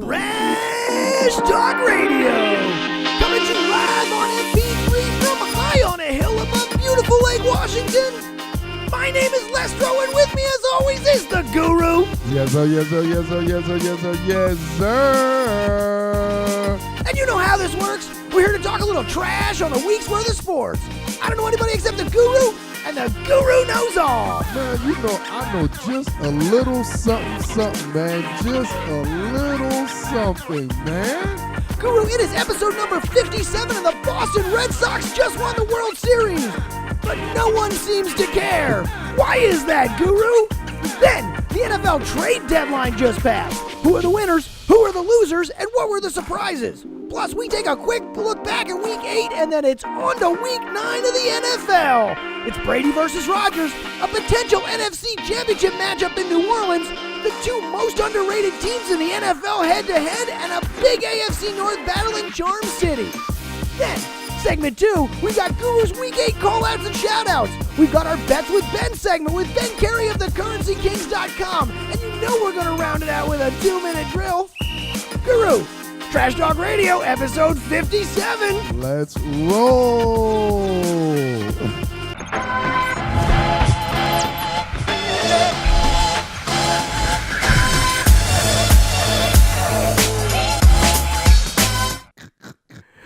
Trash Talk Radio, coming to you live on MP3 from high on a hill above beautiful Lake Washington. My name is Lestro, and with me as always is the Guru. Yes, sir, yes, sir, yes, sir, yes, sir, yes, sir, yes, sir. And you know how this works. We're here to talk a little trash on a week's worth of sports. I don't know anybody except the Guru, and the Guru knows all. Man, you know, I know just a little something, man. Just a little something, man. Guru, it is episode number 57, and the Boston Red Sox just won the World Series. But no one seems to care. Why is that, Guru? Then, the NFL trade deadline just passed. Who are the winners? Who are the losers? And what were the surprises? Plus, we take a quick look back at Week 8, and then it's on to Week 9 of the NFL. It's Brady versus Rodgers, a potential NFC Championship matchup in New Orleans, the two most underrated teams in the NFL head-to-head, and a big AFC North battle in Charm City. Then, segment 2, we got Guru's Week 8 call-outs and shout-outs. We've got our Bets with Ben segment with Ben Carey of thecurrencykings.com, and you know we're going to round it out with a 2-minute drill. Guru, Trash Talk Radio, episode 57. Let's roll.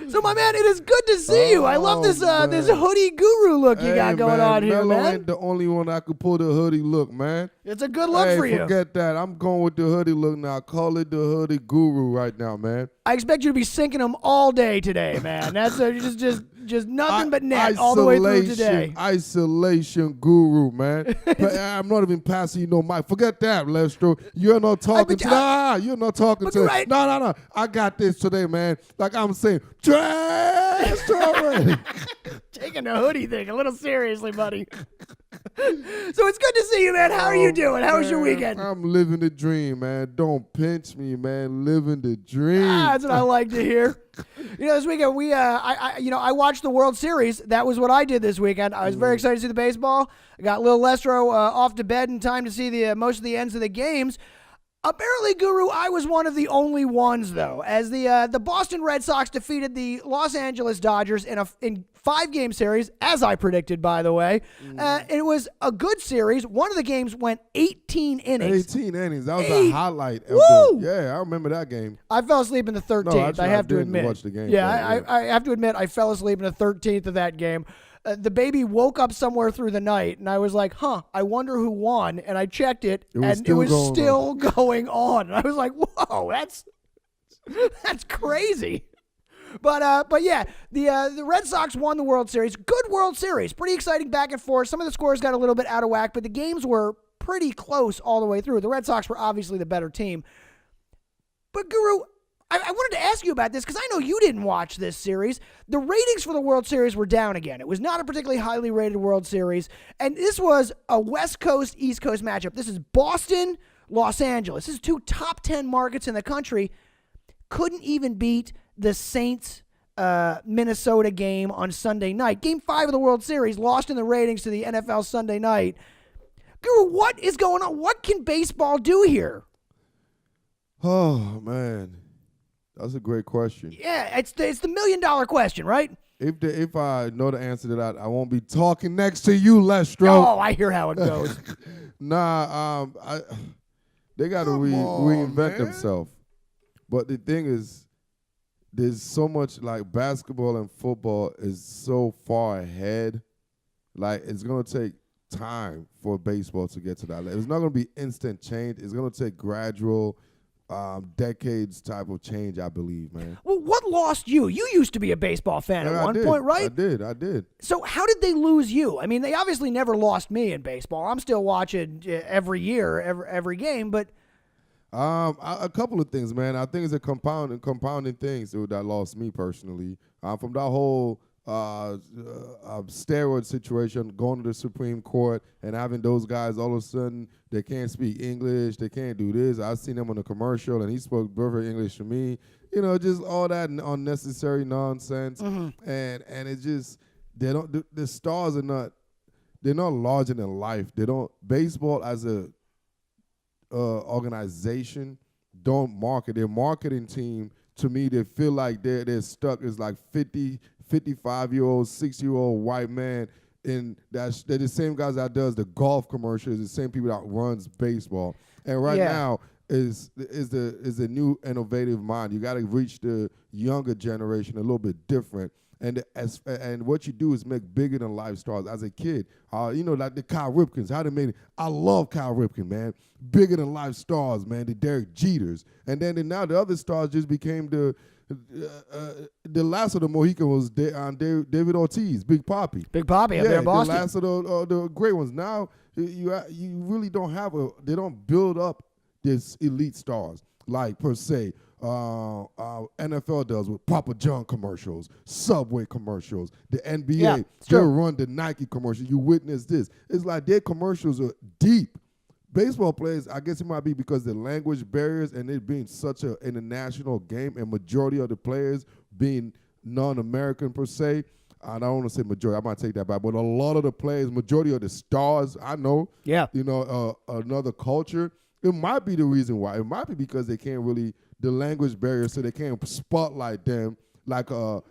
So, my man, it is good to see you. I love this this hoodie Guru look you got going on here, Mello man. ain't the only one I could pull the hoodie look, man. It's a good look for you. Forget that. I'm going with the hoodie look now. Call it the hoodie Guru right now, man. I expect you to be sinking them all day today, man. That's just nothing but net all the way through today. Isolation Guru, man. But I'm not even passing you no mic. Forget that, Lestro. You're not talking to you're not talking to right. No. I got this today, man. Like I'm saying, trash talk. Taking the hoodie thing a little seriously, buddy. So it's good to see you, man. How are you doing? How was your weekend? I'm living the dream, man. Don't pinch me, man. Living the dream. That's what I like to hear. You know, this weekend I watched the World Series. That was what I did this weekend. I was very excited to see the baseball. I got little Lestro off to bed in time to see the most of the ends of the games. Apparently, Guru, I was one of the only ones, though, as the Boston Red Sox defeated the Los Angeles Dodgers in 5-game series, as I predicted, by the way. It was a good series. One of the games went 18 innings. 18 innings. That was a highlight. Yeah, I remember that game. I fell asleep in the 13th, I have to admit. Watch the game. Yeah, I have to admit, I fell asleep in the 13th of that game. The baby woke up somewhere through the night, and I was like, I wonder who won. And I checked it, and it was still going on. And I was like, whoa, that's crazy. But yeah, the Red Sox won the World Series. Good World Series. Pretty exciting back and forth. Some of the scores got a little bit out of whack, but the games were pretty close all the way through. The Red Sox were obviously the better team. But, Guru, I wanted to ask you about this because I know you didn't watch this series. The ratings for the World Series were down again. It was not a particularly highly rated World Series, and this was a West Coast, East Coast matchup. This is Boston, Los Angeles. This is two top 10 markets in the country. Couldn't even beat the Saints Minnesota game on Sunday night. Game 5 of the World Series, lost in the ratings to the NFL Sunday night. Guru, what is going on? What can baseball do here? Oh, man. That's a great question. Yeah, it's the $1 million question, right? If I know the answer to that, I won't be talking next to you, Lestro. Oh, I hear how it goes. They got to reinvent themselves. But the thing is, there's so much, like, basketball and football is so far ahead. Like, it's going to take time for baseball to get to that level. It's not going to be instant change. It's going to take gradual decades type of change, I believe, man. Well, what lost you? You used to be a baseball fan at one point, right? I did. So how did they lose you? I mean, they obviously never lost me in baseball. I'm still watching every year, every game, but... A couple of things, man. I think it's a compounding things that lost me personally. From that whole steroid situation, going to the Supreme Court and having those guys all of a sudden, they can't speak English, they can't do this. I seen him on a commercial and he spoke perfect English to me. You know, just all that unnecessary nonsense. Mm-hmm. And it's just, the stars are they're not larger than life. Baseball as a organization don't market. Their marketing team, to me, they feel like they're stuck. It's like 50, 55-year-old, 60-year-old white man, and they're the same guys that does the golf commercials, the same people that runs baseball. And right now is the new innovative mind. You got to reach the younger generation a little bit different. And what you do is make bigger than life stars. As a kid, like the Kyle Ripkins, how they made it. I love Kyle Ripken, man. Bigger than life stars, man. The Derek Jeters, and now the other stars just became the last of the Mohican was David Ortiz, Big Papi. Big Papi up there in Boston. The last of the great ones. Now you really don't have they don't build up this elite stars like per se. NFL does with Papa John commercials, Subway commercials, the NBA, they'll run the Nike commercials. You witness this. It's like their commercials are deep. Baseball players, I guess it might be because the language barriers and it being such an international game and majority of the players being non-American per se. I don't want to say majority, I might take that back, but a lot of the players, majority of the stars I know, another culture, it might be the reason why. It might be because they can't really the language barrier, so they can't spotlight them like the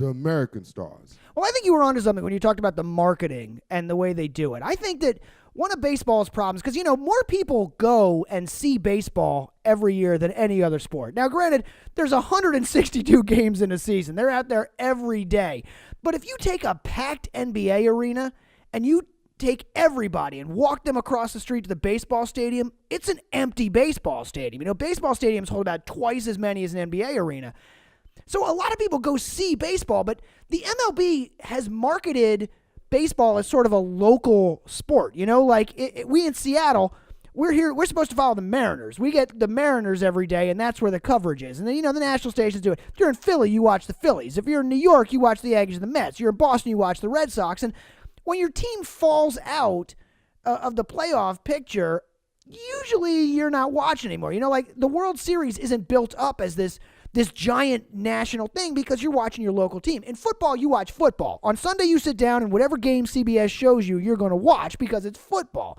American stars. Well, I think you were onto something when you talked about the marketing and the way they do it. I think that one of baseball's problems, because, more people go and see baseball every year than any other sport. Now, granted, there's 162 games in a season. They're out there every day. But if you take a packed NBA arena and you take everybody and walk them across the street to the baseball stadium, it's an empty baseball stadium. Baseball stadiums hold about twice as many as an NBA arena. So a lot of people go see baseball, but the MLB has marketed baseball as sort of a local sport. We in Seattle, we're supposed to follow the Mariners. We get the Mariners every day, and that's where the coverage is. And then, the national stations do it. If you're in Philly, you watch the Phillies. If you're in New York, you watch the Yankees and the Mets. You're in Boston, you watch the Red Sox. And when your team falls out of the playoff picture, usually you're not watching anymore. The World Series isn't built up as this giant national thing because you're watching your local team. In football, you watch football. On Sunday, you sit down and whatever game CBS shows you, you're going to watch because it's football.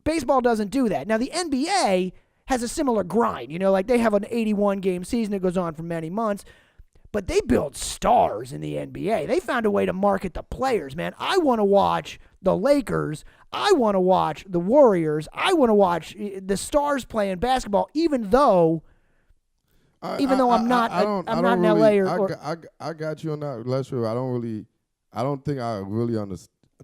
Baseball doesn't do that. Now, the NBA has a similar grind. They have an 81-game season that goes on for many months. But they build stars in the NBA. They found a way to market the players, man. I want to watch the Lakers. I want to watch the Warriors. I want to watch the stars playing basketball, even though I'm not in LA. I got you on that, Lestro. I don't think I really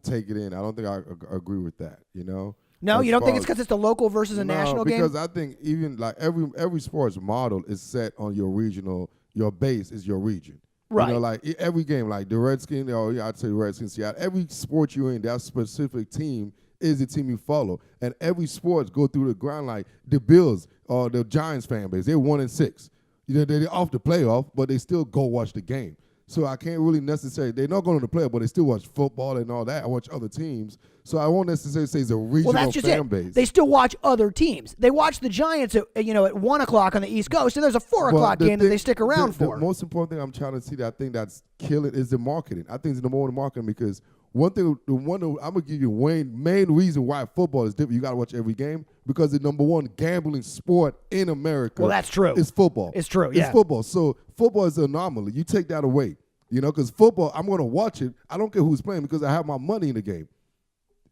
take it in. I don't think I agree with that, No, you don't think it's because it's the local versus a national game? Because I think even like every sports model is set on your regional. Your base is your region. Right. Like every game, like the Redskins, I'd say Redskins, Seattle. Every sport you're in, that specific team is the team you follow. And every sports go through the grind like the Bills or the Giants fan base. They're 1-6. They're off the playoff, but they still go watch the game. So I can't really necessarily, they're not going to the playoff, but they still watch football and all that. I watch other teams. So I won't necessarily say it's a regional fan base. They still watch other teams. They watch the Giants at 1 o'clock on the East Coast, and there's a 4 o'clock game that they stick around for. The most important thing I'm trying to see that I think that's killing is the marketing. I think it's the more marketing because I'm going to give you main reason why football is different. You got to watch every game because the number one gambling sport in America. Well, that's true. It's football. It's true, yeah. It's football. So football is an anomaly. You take that away, because football, I'm going to watch it. I don't care who's playing because I have my money in the game.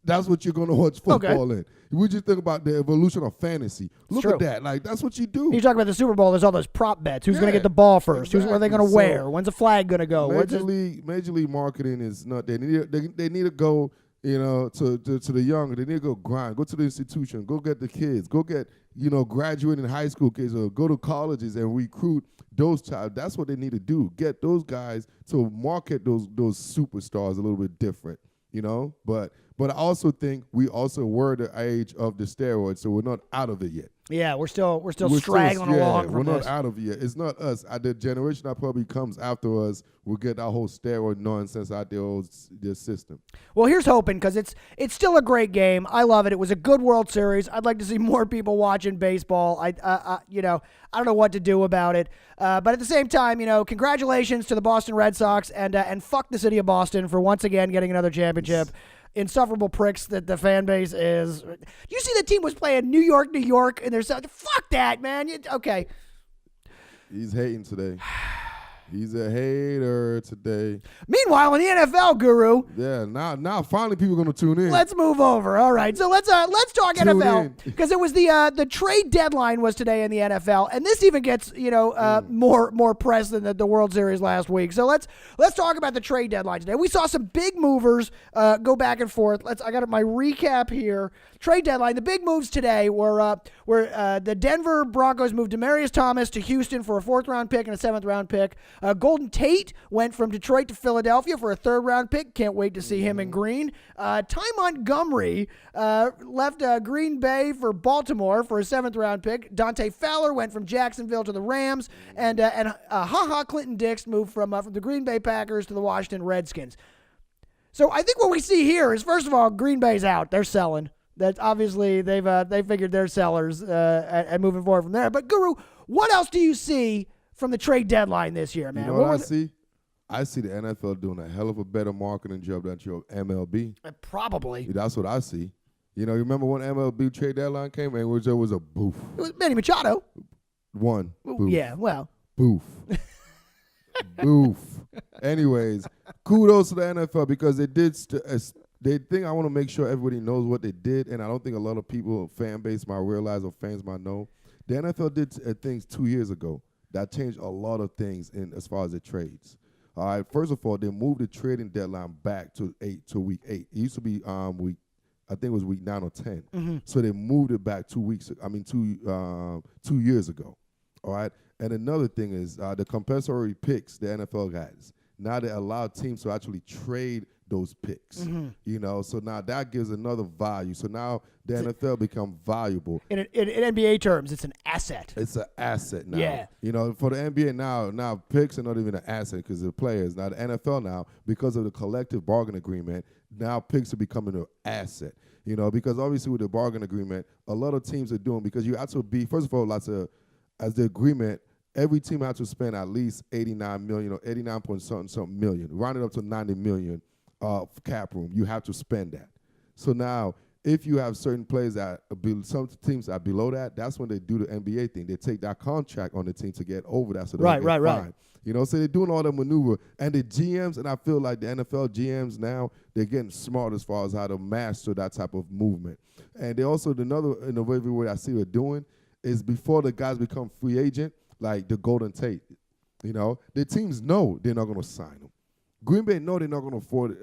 That's what you're going to watch football in. We just think about the evolution of fantasy. Look at that. Like, that's what you do. You talk about the Super Bowl, there's all those prop bets. Who's going to get the ball first? Exactly. Who are they going to wear? When's the flag going to go? Major League marketing is not there. They need to go, to the young. They need to go grind. Go to the institution. Go get the kids. Go get, graduating high school kids or go to colleges and recruit those child. That's what they need to do. Get those guys to market those superstars a little bit different, But I also think we're the age of the steroids, so we're not out of it yet. Yeah, we're still straggling along from this. We're not out of it yet. It's not us. The generation that probably comes after us will get that whole steroid nonsense out their system. Well, here's hoping because it's still a great game. I love it. It was a good World Series. I'd like to see more people watching baseball. I don't know what to do about it. But at the same time, congratulations to the Boston Red Sox and fuck the city of Boston for once again getting another championship. insufferable pricks that the fan base is. You see the team was playing New York, and they're so, fuck that, man. Okay. He's hating today. He's a hater today. Meanwhile, in the NFL, Guru. Yeah, now finally people are going to tune in. Let's move over. All right, so let's talk Tune NFL because it was the trade deadline was today in the NFL, and this even gets more press than the World Series last week. So let's talk about the trade deadline today. We saw some big movers go back and forth. I got my recap here. Trade deadline. The big moves today were the Denver Broncos moved Demaryius Thomas to Houston for a 4th-round pick and a 7th-round pick. Golden Tate went from Detroit to Philadelphia for a 3rd-round pick. Can't wait to see him in green. Ty Montgomery left Green Bay for Baltimore for a 7th-round pick. Dante Fowler went from Jacksonville to the Rams, and Clinton Dix moved from the Green Bay Packers to the Washington Redskins. So I think what we see here is, first of all, Green Bay's out. They're selling. That's obviously they figured they're sellers and moving forward from there. But Guru, what else do you see from the trade deadline this year, man? You know what I see? I see the NFL doing a hell of a better marketing job than your MLB. Probably. That's what I see. You remember when MLB trade deadline came and it was a boof. It was Manny Machado. One. Boof. Yeah, well. Boof. Boof. Anyways, kudos to the NFL because they did they think I want to make sure everybody knows what they did, and I don't think a lot of people, fan base might realize or fans might know. The NFL did things 2 years ago that changed a lot of things in as far as the trades. All right, first of all, they moved the trading deadline back to week 8. It used to be I think it was week 9 or 10. Mm-hmm. So they moved it back 2 years ago. All right, and another thing is the compensatory picks the NFL guys. Now they allow teams to actually trade those picks, so now that gives another value. So now the NFL become valuable. In NBA terms, it's an asset. It's an asset now. Yeah. For the NBA now picks are not even an asset because the players. Now the NFL now, because of the collective bargain agreement, now picks are becoming an asset. Because obviously with the bargain agreement, a lot of teams are doing, because you have to be, first of all, as the agreement, every team has to spend at least 89 million or 89 point something million, round it up to 90 million. Cap room, you have to spend that. So now, if you have certain players that some teams are below that, that's when they do the NBA thing. They take that contract on the team to get over that, so they get fined. So they're doing all that maneuver, and the GMs, and I feel like the NFL GMs now, they're getting smart as far as how to master that type of movement. And they also, another innovative way I see they're doing is before the guys become free agent, like the Golden Tate. The teams know they're not going to sign them. Green Bay know they're not going to afford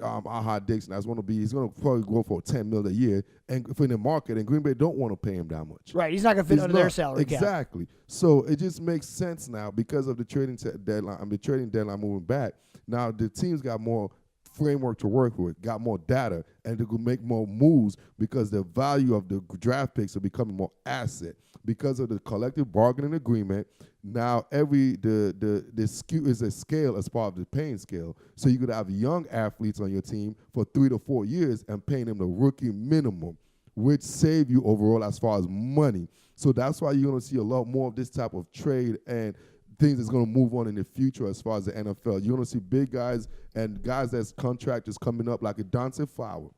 Dixon. He's going to probably go for $10 million a year, and for the market, and Green Bay don't want to pay him that much. Right, he's not going to fit under their salary cap. Exactly. So it just makes sense now because of the trading deadline. The trading deadline moving back. Now the teams got more framework to work with, got more data, and they could make more moves because the value of the draft picks are becoming more asset because of the collective bargaining agreement. Now the skew is a scale as part of the paying scale. So you could have young athletes on your team for 3 to 4 years and paying them the rookie minimum, which save you overall as far as money. So that's why you're going to see a lot more of this type of trade and things that's going to move on in the future as far as the NFL. You're going to see big guys and guys that's contract is coming up, like a Dante Fowler.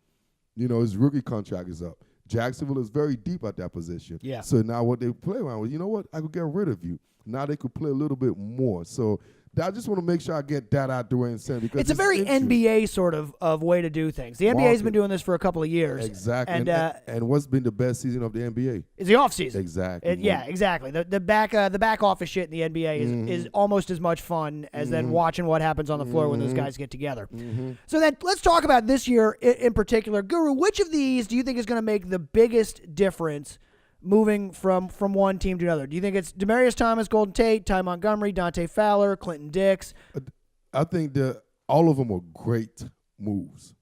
His rookie contract is up. Jacksonville is very deep at that position. Yeah. So now what they play around with, I could get rid of you. Now they could play a little bit more. So I just want to make sure I get that out the way and say, because it's a very NBA sort of way to do things. The NBA has been doing this for a couple of years. Exactly. And what's been the best season of the NBA? Is the offseason. Exactly. Exactly. The back office shit in the NBA is almost as much fun as then watching what happens on the floor when those guys get together. So then let's talk about this year in particular. Guru, which of these do you think is going to make the biggest difference moving from one team to another? Do you think it's Demaryius Thomas, Golden Tate, Ty Montgomery, Dante Fowler, Clinton Dix? I think that all of them are great moves.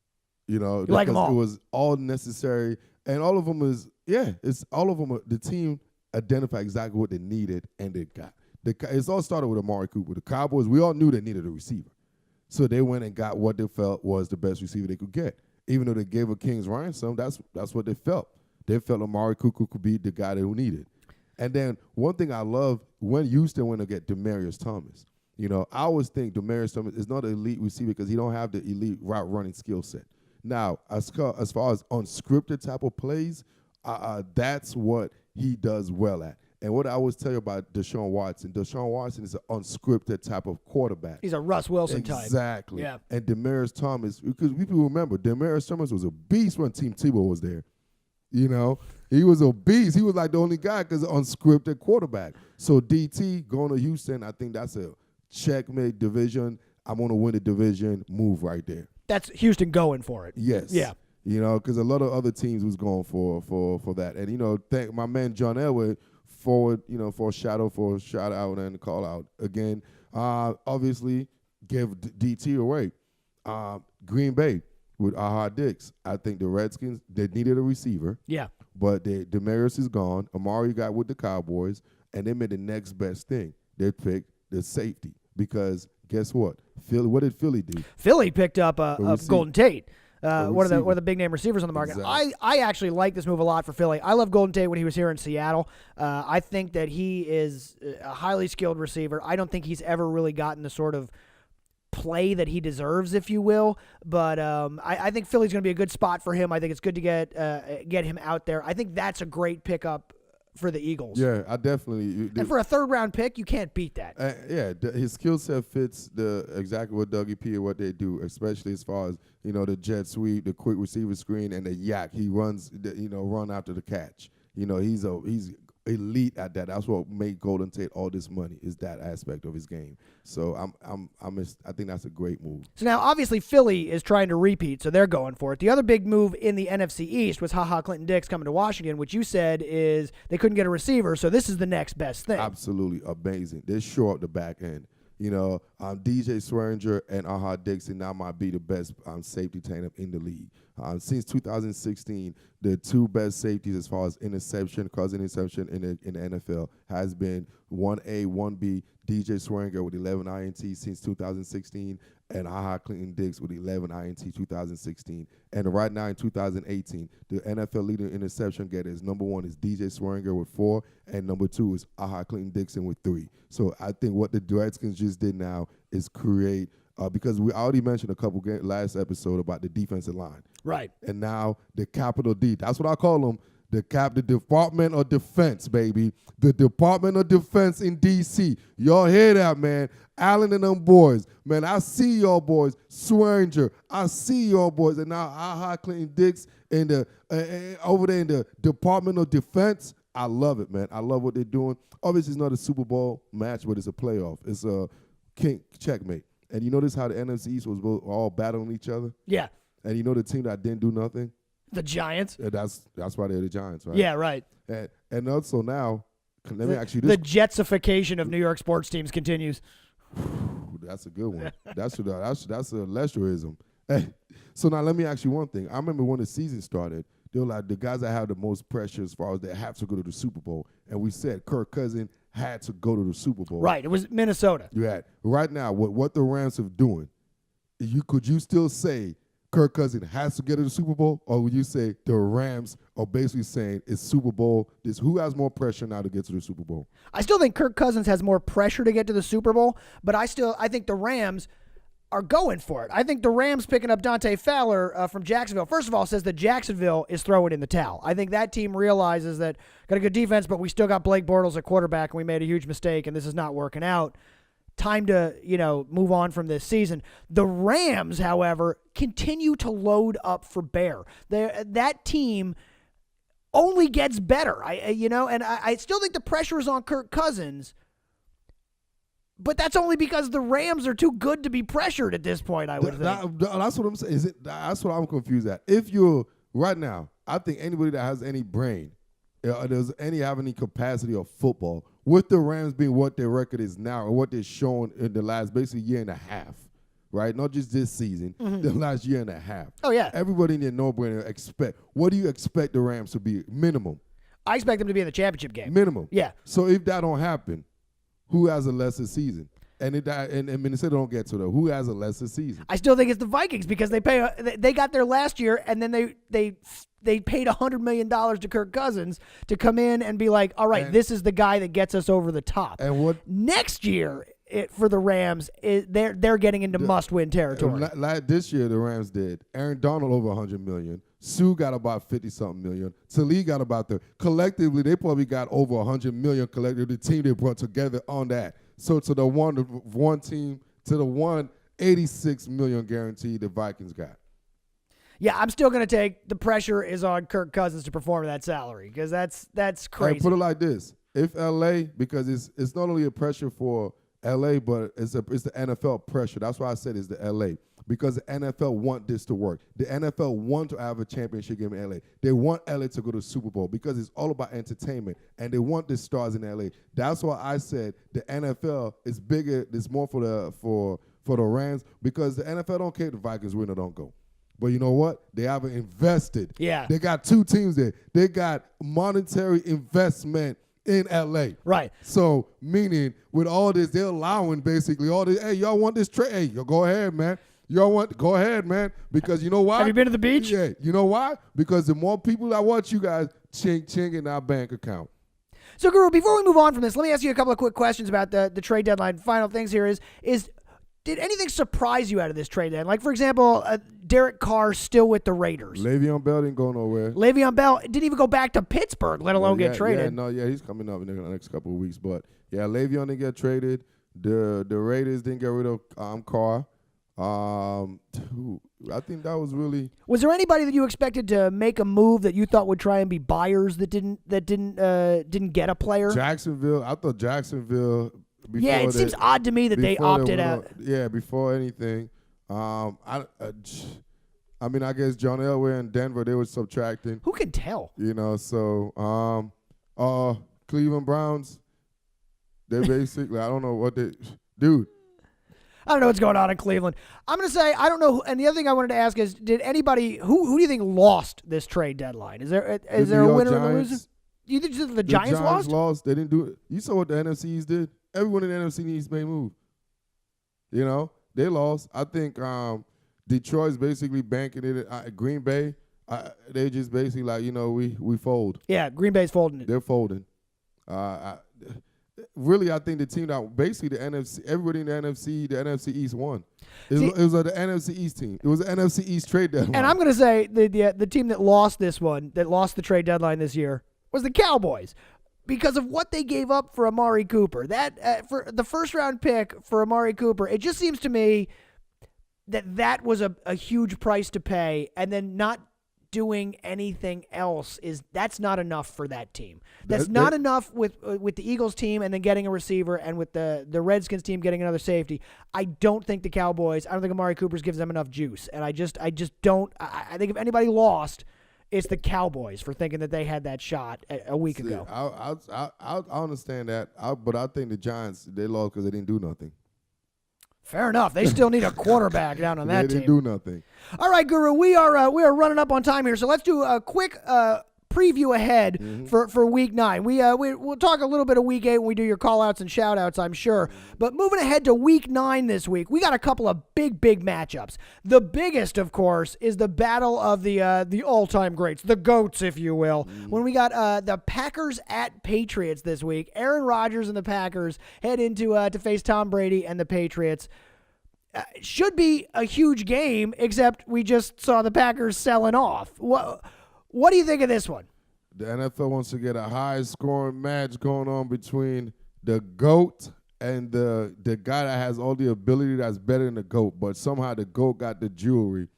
You like them all. It was all necessary, and all of them it's all of them. The team identified exactly what they needed, and they got. It's all started with Amari Cooper. The Cowboys, we all knew they needed a receiver, so they went and got what they felt was the best receiver they could get. Even though they gave a king's ransom, that's what they felt. They felt Amari Cooper could be the guy who needed. And then one thing I love, when Houston went to get Demaryius Thomas, I always think Demaryius Thomas is not an elite receiver because he don't have the elite route running skill set. Now, as far as unscripted type of plays, that's what he does well at. And what I always tell you about Deshaun Watson is an unscripted type of quarterback. He's a Russ Wilson type. Exactly. Yeah. And Demaryius Thomas, because people remember, Demaryius Thomas was a beast when Team Tebow was there. You know, he was a beast. He was like the only guy because unscripted quarterback. So DT going to Houston, I think that's a checkmate division. I'm going to win the division move right there. That's Houston going for it. Yes. Yeah. You know, because a lot of other teams was going for that. And, you know, thank my man John Elway for a shout out and call out again. Obviously, give DT away. Green Bay with Aha Dix. I think the Redskins, they needed a receiver. Yeah. But Demaryius is gone. Amari got with the Cowboys, and they made the next best thing. They picked the safety because guess what? What did Philly do? Philly picked up a Golden Tate. One of the big name receivers on the market. Exactly. I actually like this move a lot for Philly. I love Golden Tate when he was here in Seattle. I think that he is a highly skilled receiver. I don't think he's ever really gotten the sort of play that he deserves, if you will. But I think Philly's going to be a good spot for him. I think it's good to get him out there. I think that's a great pickup for the Eagles. Yeah, I definitely. And for a third-round pick, you can't beat that. His skill set fits exactly what Dougie P and what they do, especially as far as the jet sweep, the quick receiver screen, and the yak. He runs, run after the catch. He's elite at that. That's what made Golden Tate all this money, is that aspect of his game. So I think that's a great move. So now obviously Philly is trying to repeat, so they're going for it. The other big move in the NFC East was Clinton Dix coming to Washington, which you said is they couldn't get a receiver, so this is the next best thing. Absolutely amazing. They shore up the back end. DJ Swearinger and Aha Dixon now might be the best safety tandem in the league. Since 2016, the two best safeties as far as causing interception in the NFL has been 1A, 1B, DJ Swearinger with 11 INT since 2016, and Clinton Dix with 11 INT 2016. And right now in 2018, the NFL leading interception getters, number one is DJ Swearinger with 4, and number 2 is Clinton Dixon with 3. So I think what the Redskins just did now is create because we already mentioned a couple last episode about the defensive line. Right. And now the capital D. That's what I call them. The Department of Defense, baby. The Department of Defense in D.C. Y'all hear that, man? Allen and them boys. Man, I see y'all boys. Swearinger. I see y'all boys. And now Clinton Dix in over there in the Department of Defense. I love it, man. I love what they're doing. Obviously, it's not a Super Bowl match, but it's a playoff. It's a checkmate. And you notice how the NFC East was all battling each other? Yeah. And the team that didn't do nothing? The Giants? That's why they're the Giants, right? Yeah, right. And also now, let me ask you this. The Jetsification of New York sports teams continues. That's a good one. That's a Lestroism. So now let me ask you one thing. I remember when the season started, they were like the guys that have the most pressure as far as they have to go to the Super Bowl. And we said Kirk Cousins had to go to the Super Bowl. Right. It was Minnesota. You had. Right now, what the Rams are doing, could you still say Kirk Cousins has to get to the Super Bowl, or would you say the Rams are basically saying it's Super Bowl? Who has more pressure now to get to the Super Bowl? I still think Kirk Cousins has more pressure to get to the Super Bowl, but I think the Rams are going for it. I think the Rams picking up Dante Fowler from Jacksonville, first of all, says that Jacksonville is throwing in the towel. I think that team realizes that got a good defense, but we still got Blake Bortles at quarterback, and we made a huge mistake, and this is not working out. Time to, move on from this season. The Rams, however, continue to load up for bear. That team only gets better. I still think the pressure is on Kirk Cousins, but that's only because the Rams are too good to be pressured at this point, I would think. That's what I'm saying. That's what I'm confused at. If you're right now, I think anybody that has any brain, have any capacity of football, with the Rams being what their record is now and what they're showing in the last basically year and a half, right? Not just this season, the last year and a half. Oh, yeah. Everybody in their no-brainer expect. What do you expect the Rams to be? Minimum. I expect them to be in the championship game. Minimum. Yeah. So if that don't happen, who has a lesser season? And Minnesota don't get to that. Who has a lesser season? I still think it's the Vikings because they got there last year, and then they paid $100 million to Kirk Cousins to come in and be like, all right, this is the guy that gets us over the top. And what next year for the Rams, they're getting into must-win territory. This year, the Rams did. Aaron Donald over $100 million. Sue got about 50-something million. Talib got about collectively, they probably got over $100 million collectively. The team they brought together on that. So to the one team, to the 186 million guaranteed the Vikings got. Yeah, I'm still going to take the pressure is on Kirk Cousins to perform that salary because that's crazy. And put it like this: if LA, because it's not only a pressure for LA, but it's the NFL pressure. That's why I said it's the LA because the NFL want this to work. The NFL want to have a championship game in LA. They want LA to go to the Super Bowl because it's all about entertainment, and they want the stars in LA. That's why I said the NFL is bigger. It's more for the Rams because the NFL don't care if the Vikings win or don't go. But you know what? They haven't invested. Yeah. They got two teams there. They got monetary investment in L.A. Right. So, meaning, with all this, they're allowing basically all this, hey, y'all want this trade? Hey, go ahead, man. Go ahead, man. Because you know why? Have you been to the beach? Yeah. You know why? Because the more people that watch you guys, ching in our bank account. So, Guru, before we move on from this, let me ask you a couple of quick questions about the trade deadline. Final things here is did anything surprise you out of this trade deadline? Like, for example, Derek Carr still with the Raiders. Le'Veon Bell didn't go nowhere. Le'Veon Bell didn't even go back to Pittsburgh, let alone get traded. He's coming up in the next couple of weeks. But, yeah, Le'Veon didn't get traded. The Raiders didn't get rid of Carr. I think that was really. Was there anybody that you expected to make a move that you thought would try and be buyers that didn't get a player? Jacksonville. I thought Jacksonville. Yeah, it seems odd to me that they opted out. Before anything. I guess John Elway and Denver, they were subtracting. Who can tell? So Cleveland Browns, they basically, I don't know what they – dude. I don't know what's going on in Cleveland. I'm going to say I don't know. And the other thing I wanted to ask is, did anybody – who do you think lost this trade deadline? Is there a winner and a loser? You think the Giants lost? They didn't do it. You saw what the NFC East did? Everyone in the NFC East made a move. They lost. I think Detroit's basically banking it. Green Bay, they just basically like, we fold. Yeah, Green Bay's folding it. They're folding. Really, I think the team that basically the NFC, everybody in the NFC East won. It was the NFC East team. It was the NFC East trade deadline. And I'm going to say the team that lost this one, that lost the trade deadline this year, was the Cowboys. Because of what they gave up for Amari Cooper. That for the first-round pick for Amari Cooper, it just seems to me that was a huge price to pay, and then not doing anything else that's not enough for that team. That's not enough with the Eagles team and then getting a receiver, and with the Redskins team getting another safety. I don't think Amari Cooper gives them enough juice, and I just don't. I think if anybody lost, it's the Cowboys for thinking that they had that shot a week ago. I understand that, but I think the Giants, they lost because they didn't do nothing. Fair enough. They still need a quarterback down on that team. They didn't do nothing. All right, Guru, we are running up on time here, so let's do a quick preview ahead for Week 9. We'll talk a little bit of Week 8 when we do your call-outs and shout-outs, I'm sure. But moving ahead to Week 9 this week, we got a couple of big matchups. The biggest, of course, is the battle of the all-time greats, the GOATs, if you will. When we got the Packers at Patriots this week. Aaron Rodgers and the Packers head into to face Tom Brady and the Patriots. Should be a huge game, except we just saw the Packers selling off. What do you think of this one? The NFL wants to get a high-scoring match going on between the GOAT and the guy that has all the ability that's better than the GOAT, but somehow the GOAT got the jewelry.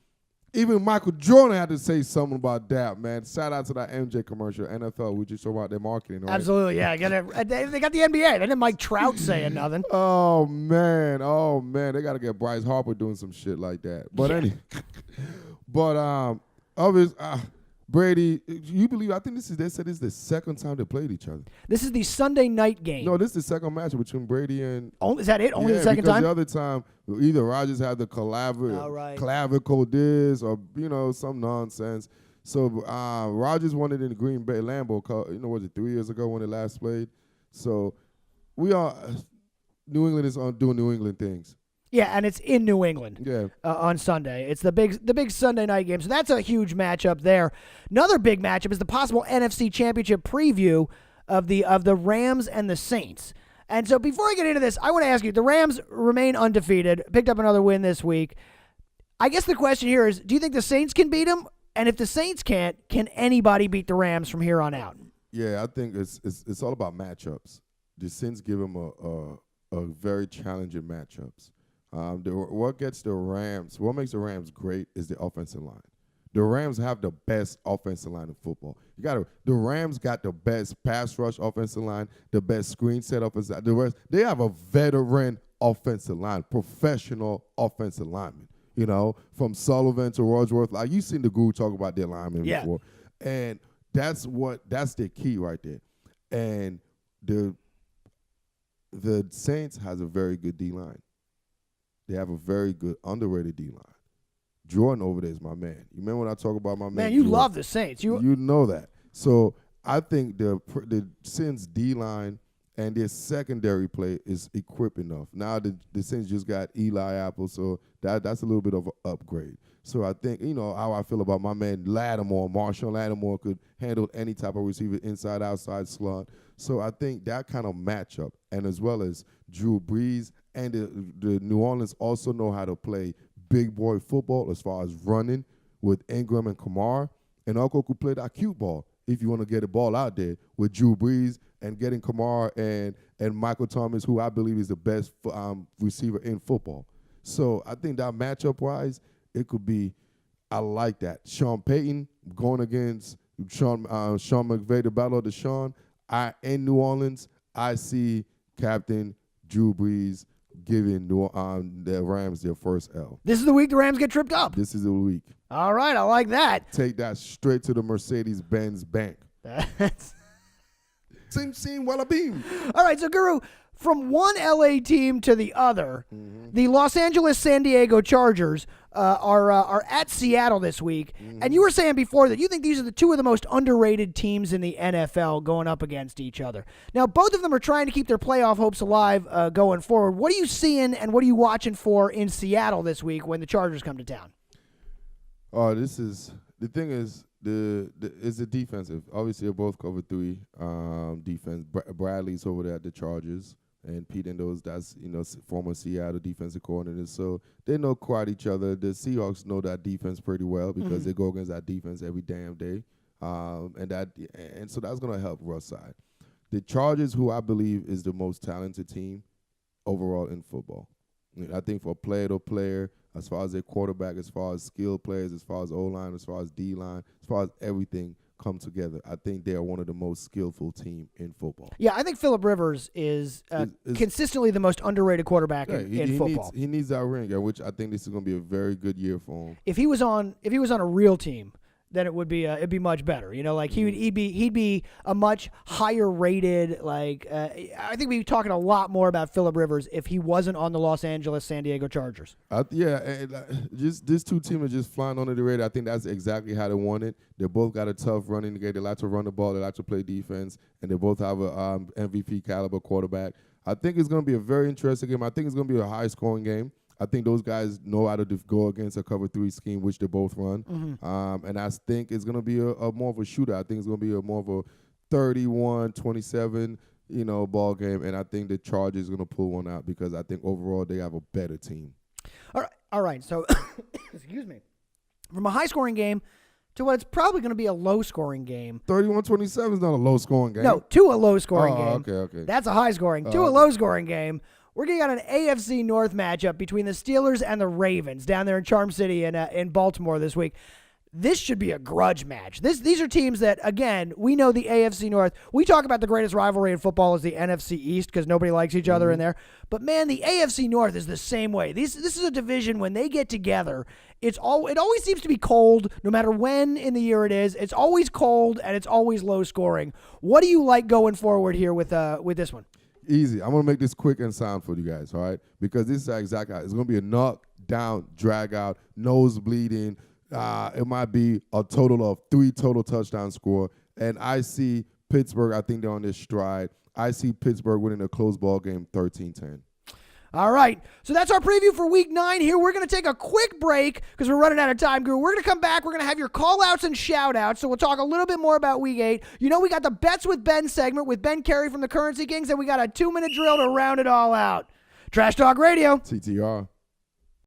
Even Michael Jordan had to say something about that, man. Shout out to that MJ commercial, NFL. We just talk about their marketing, right? Absolutely, yeah. They got the NBA. They didn't Mike Trout saying nothing. Oh, man. They got to get Bryce Harper doing some shit like that. But anyway. Brady, you believe? I think they said this is the second time they played each other. This is the Sunday night game. No, this is the second match between Brady and. Is that it? Only the second time? The other time, either Rodgers had the clavicle this or some nonsense. So Rodgers won it in the Green Bay Lambeau. Was it 3 years ago when they last played? So New England is doing New England things. Yeah, and it's in New England on Sunday. It's the big Sunday night game, so that's a huge matchup there. Another big matchup is the possible NFC Championship preview of the Rams and the Saints. And so before I get into this, I want to ask you, the Rams remain undefeated, picked up another win this week. I guess the question here is, do you think the Saints can beat them? And if the Saints can't, can anybody beat the Rams from here on out? Yeah, I think it's all about matchups. The Saints give them a very challenging matchups. What makes the Rams great is the offensive line. The Rams have the best offensive line in football. The Rams got the best pass rush offensive line, the best screen set offensive line. They have a veteran offensive line, professional offensive lineman. From Sullivan to Rogeworth. Like, you've seen the guru talk about their linemen before. And that's the key right there. And the Saints has a very good D-line. They have a very good underrated D-line. Jordan over there is my man. You remember when I talk about my man? Man, you Jordan? love the Saints. You know that. So I think the Saints D-line and their secondary play is equipped enough. Now the Saints just got Eli Apple, so that's a little bit of an upgrade. So I think, how I feel about my man Lattimore. Marshall Lattimore could handle any type of receiver, inside, outside, slot. So I think that kind of matchup, and as well as Drew Brees and the New Orleans also know how to play big boy football as far as running with Ingram and Kamara, and also could play that cute ball if you want to get the ball out there with Drew Brees and getting Kamara and Michael Thomas, who I believe is the best receiver in football. So I think that matchup-wise, it could be – I like that. Sean Payton going against Sean McVay, the battle of the Sean. In New Orleans, I see Captain Drew Brees giving the Rams their first L. This is the week the Rams get tripped up. This is the week. All right, I like that. Take that straight to the Mercedes-Benz bank. Sing Walla Beam. All right, so Guru, from one LA team to the other, the Los Angeles San Diego Chargers are at Seattle this week. And you were saying before that you think these are the two of the most underrated teams in the NFL going up against each other. Now, both of them are trying to keep their playoff hopes alive going forward. What are you seeing and what are you watching for in Seattle this week when the Chargers come to town? The thing is, it's the defensive. Obviously, they're both cover 3 defense. Bradley's over there at the Chargers, and Pete and that's former Seattle defensive coordinators. So they know quite each other. The Seahawks know that defense pretty well because they go against that defense every damn day, and so that's gonna help Russ side. The Chargers, who I believe is the most talented team overall in football. I think for player to player, as far as their quarterback, as far as skilled players, as far as O-line, as far as D-line, as far as everything come together, I think they are one of the most skillful team in football. Yeah, I think Phillip Rivers is consistently the most underrated quarterback in football. He needs that ring, which I think this is going to be a very good year for him. If he was on a real team, then it'd be much better. He'd be a much higher rated. I think we'd be talking a lot more about Phillip Rivers if he wasn't on the Los Angeles San Diego Chargers. This two teams are just flying under the radar. I think that's exactly how they want it. They both got a tough running game. They like to run the ball. They like to play defense, and they both have a MVP caliber quarterback. I think it's going to be a very interesting game. I think it's going to be a high scoring game. I think those guys know how to go against a cover 3 scheme, which they both run. And I think it's going to be a more of a shootout. I think it's going to be more of a 31-27, ball game. And I think the Chargers are going to pull one out because I think overall they have a better team. All right. So, excuse me. From a high-scoring game to what it's probably going to be a low-scoring game. 31-27 is not a low-scoring game. No, to a low-scoring game. Okay. That's a high-scoring. To a low-scoring game. We're going to get an AFC North matchup between the Steelers and the Ravens down there in Charm City in Baltimore this week. This should be a grudge match. These are teams that, again, we know the AFC North. We talk about the greatest rivalry in football is the NFC East because nobody likes each other in there. But, man, the AFC North is the same way. This is a division when they get together, it always seems to be cold no matter when in the year it is. It's always cold and it's always low scoring. What do you like going forward here with this one? Easy. I'm going to make this quick and sound for you guys, all right? Because this is exactly how it's going to be a knock, down, drag out, nose bleeding. It might be a total of 3 total touchdown score. And I see Pittsburgh, I think they're on this stride. I see Pittsburgh winning a close ball game 13-10. All right, so that's our preview for Week 9 here. We're going to take a quick break because we're running out of time, Guru. We're going to come back. We're going to have your call-outs and shout-outs, so we'll talk a little bit more about Week 8. You know, we got the Bets with Ben segment with Ben Carey from the Currency Kings, and we got a 2-minute drill to round it all out. Trash Talk Radio. TTR.